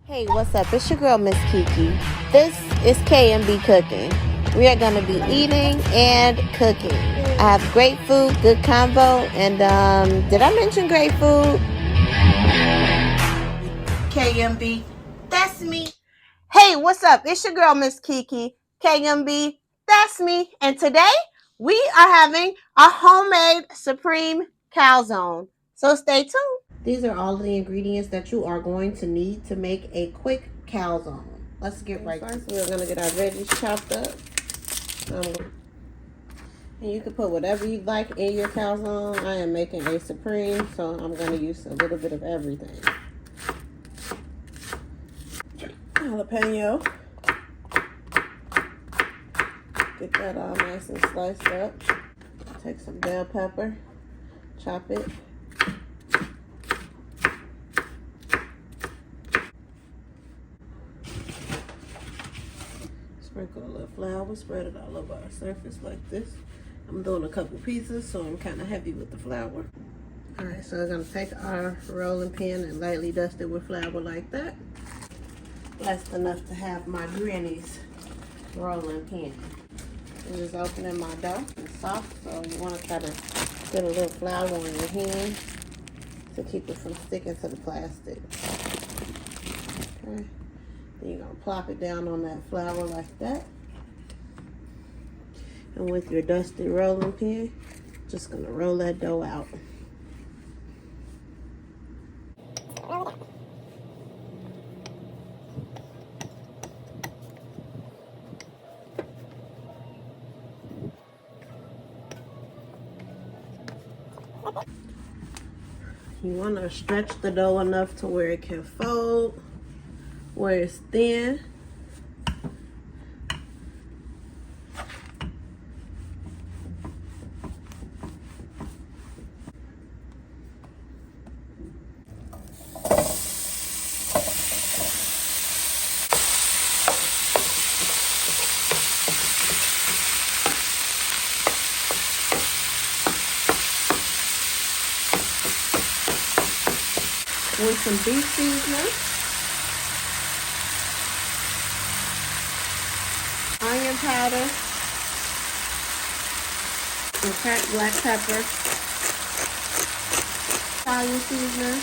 Hey, what's up? It's your girl, Miss Kiki. This is K&B Cooking. We are going to be eating and cooking. I have great food, good combo, and did I mention great food? K&B, that's me. Hey, what's up? It's your girl, Miss Kiki. K&B, that's me. And today, we are having a homemade supreme calzone. So stay tuned. These are all the ingredients that you are going to need to make a quick calzone. Let's get right to it. We're going to get our veggies chopped up. And you can put whatever you like in your calzone. I am making a supreme, so I'm going to use a little bit of everything. Jalapeño. Get that all nice and sliced up. Take some bell pepper. Chop it. Sprinkle a little flour, spread it all over our surface like this. I'm doing a couple pieces, so I'm kind of heavy with the flour. Alright, so we're going to take our rolling pin and lightly dust it with flour like that. Blessed enough to have my granny's rolling pin. I'm just opening my dough. It's soft, so you want to try to get a little flour on your hand to keep it from sticking to the plastic. Okay. You're going to plop it down on that flour like that. And with your dusty rolling pin, just going to roll that dough out. You want to stretch the dough enough to where it can fold, where it's thin. With some beef seasoning, onion powder, some cracked black pepper, Italian seasoning,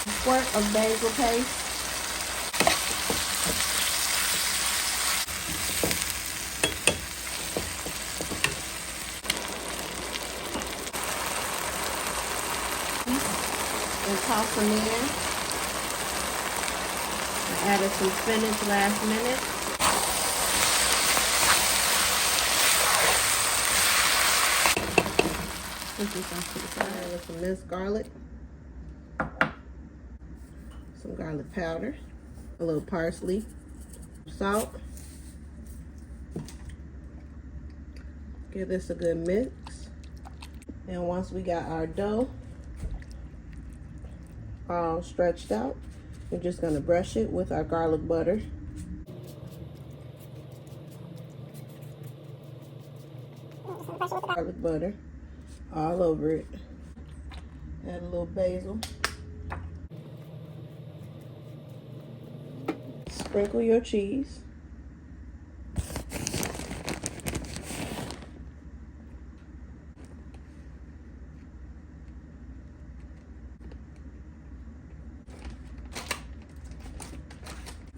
a squirt of basil paste, and toss them in. I added some spinach last minute. With some minced garlic, some garlic powder, a little parsley, salt. Give this a good mix. And once we got our dough all stretched out, we're just going to brush it with our garlic butter. Garlic butter all over it. Add a little basil. Sprinkle your cheese.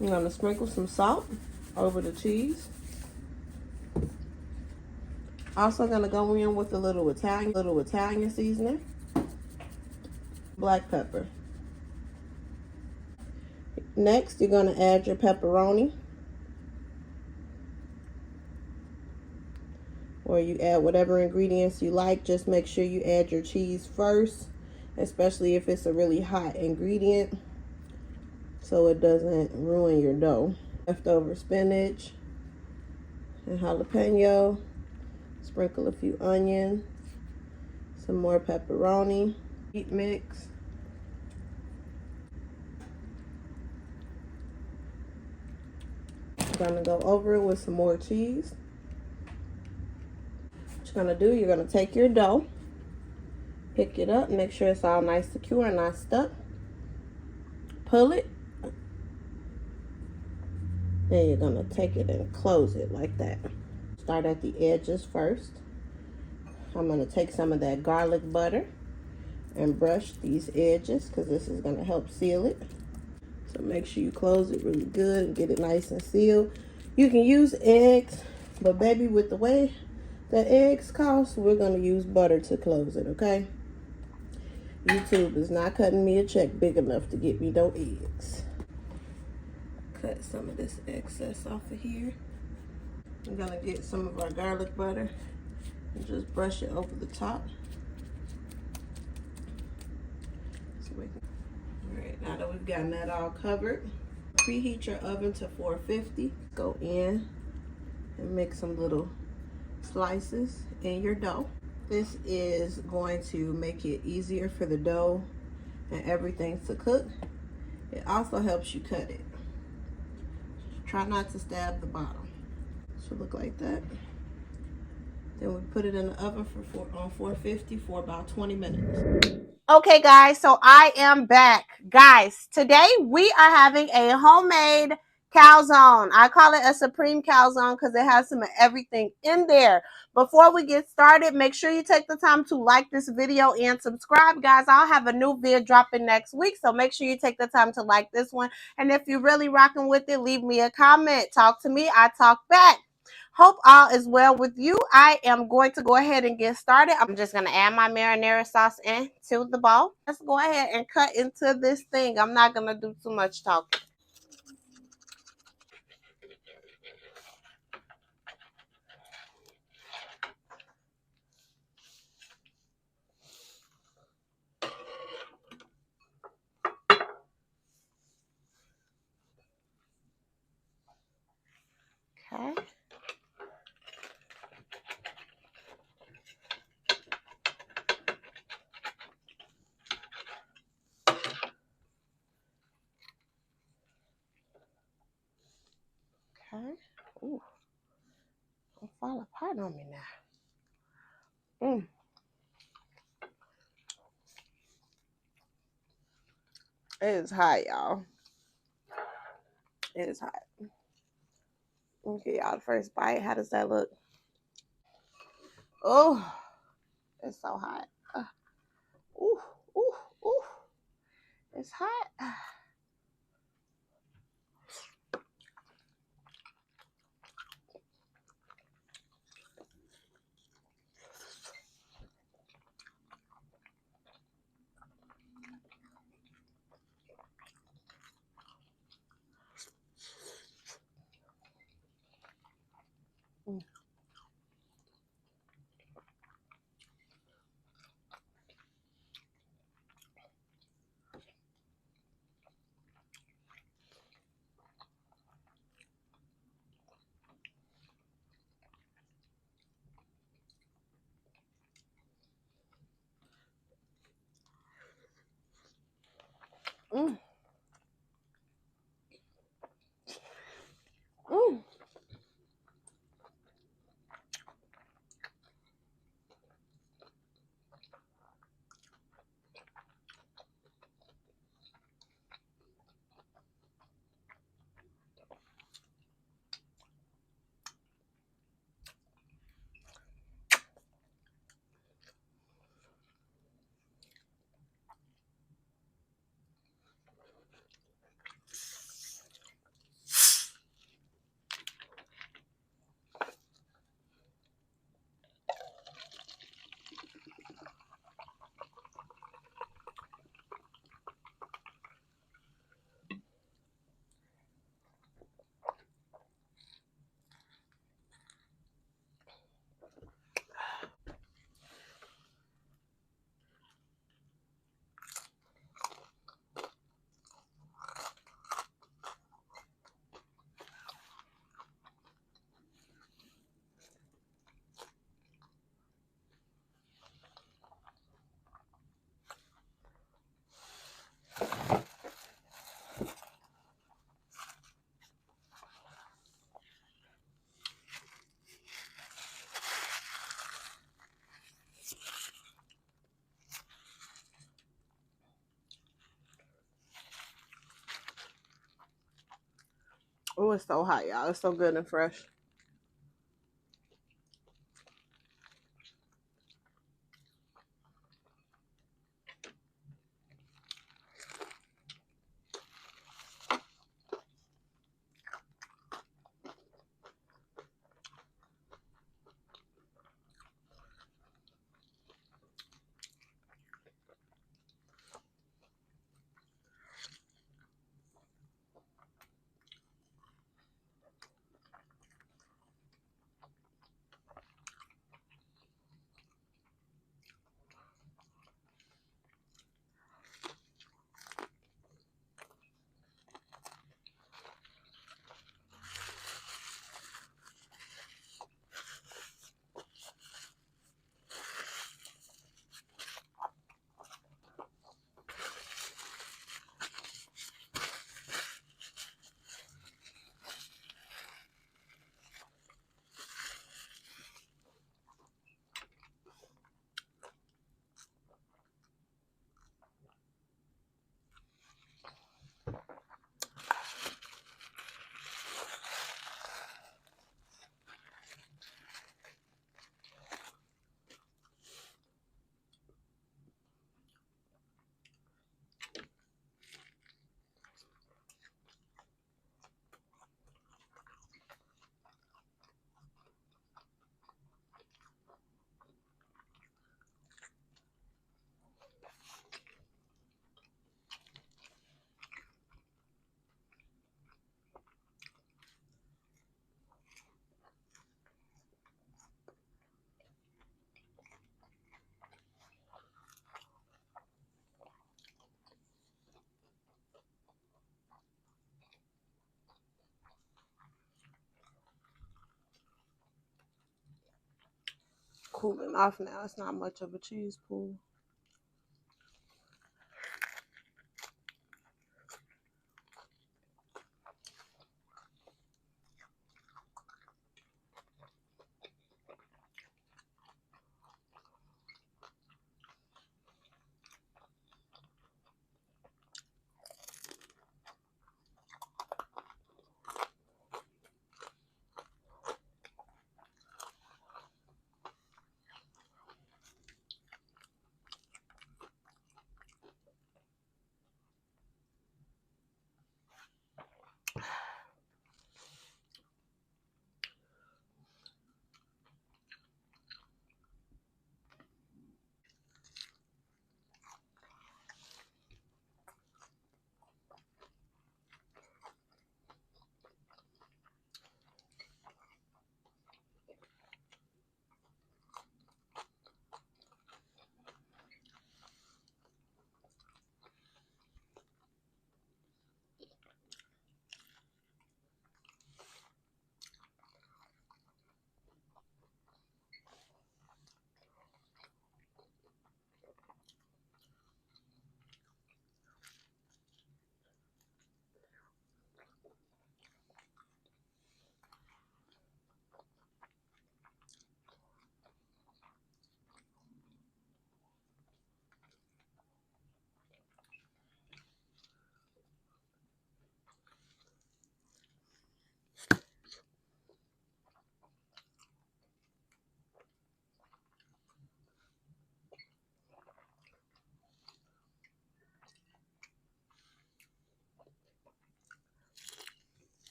I'm going to sprinkle some salt over the cheese. Also going to go in with a little Italian seasoning, black pepper. Next, you're going to add your pepperoni, or you add whatever ingredients you like. Just make sure you add your cheese first, especially if it's a really hot ingredient, so it doesn't ruin your dough. Leftover spinach and jalapeno. Sprinkle a few onions, some more pepperoni, heat mix. I'm gonna go over it with some more cheese. What you're gonna do, you're gonna take your dough, pick it up, make sure it's all nice, secure, and not stuck. pull it. Then you're gonna take it and close it like that. Start at the edges first. I'm gonna take some of that garlic butter and brush these edges because this is gonna help seal it. So make sure you close it really good and get it nice and sealed. You can use eggs, but baby, with the way that eggs cost, we're gonna use butter to close it, okay? YouTube is not cutting me a check big enough to get me no eggs. Cut some of this excess off of here. I'm gonna get some of our garlic butter and just brush it over the top. Alright, now that we've gotten that all covered, preheat your oven to 450. Go in and make some little slices in your dough. This is going to make it easier for the dough and everything to cook. It also helps you cut it. Try not to stab the bottom. Should look like that. Then we put it in the oven on 450 for about 20 minutes. Okay, guys, so I am back. Guys, today we are having a homemade calzone. I call it a supreme calzone because it has some of everything in there. Before we get started, make sure you take the time to like this video and subscribe, guys. I'll have a new video dropping next week, so make sure you take the time to like this one. And if you're really rocking with it, leave me a comment. Talk to me, I talk back. Hope all is well with you. I am going to go ahead and get started. I'm just going to add my marinara sauce into the bowl. Let's go ahead and cut into this thing. I'm not going to do too much talking. Okay. Okay. Ooh. Don't fall apart on me now. It is hot, y'all. It is hot. Okay, y'all, the first bite. How does that look? Oh, it's so hot. Ooh, ooh, ooh. It's hot. Mm. Mm. Oh, it's so hot, y'all. It's so good and fresh. Cooling off now. It's not much of a cheese pool.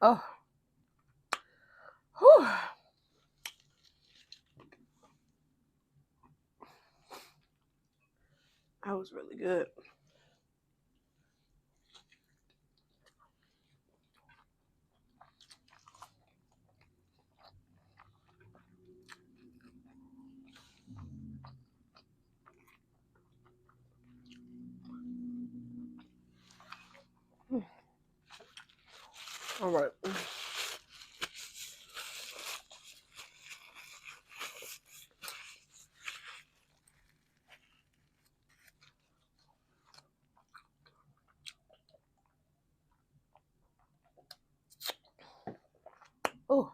Oh. Whew. That was really good. All right. Oh.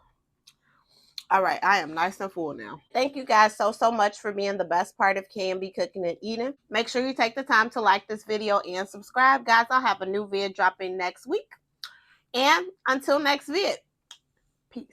All right, I am nice and full now. Thank you guys so much for being the best part of K&B Cooking and Eating. Make sure you take the time to like this video and subscribe. Guys, I'll have a new vid dropping next week. And until next vid, peace.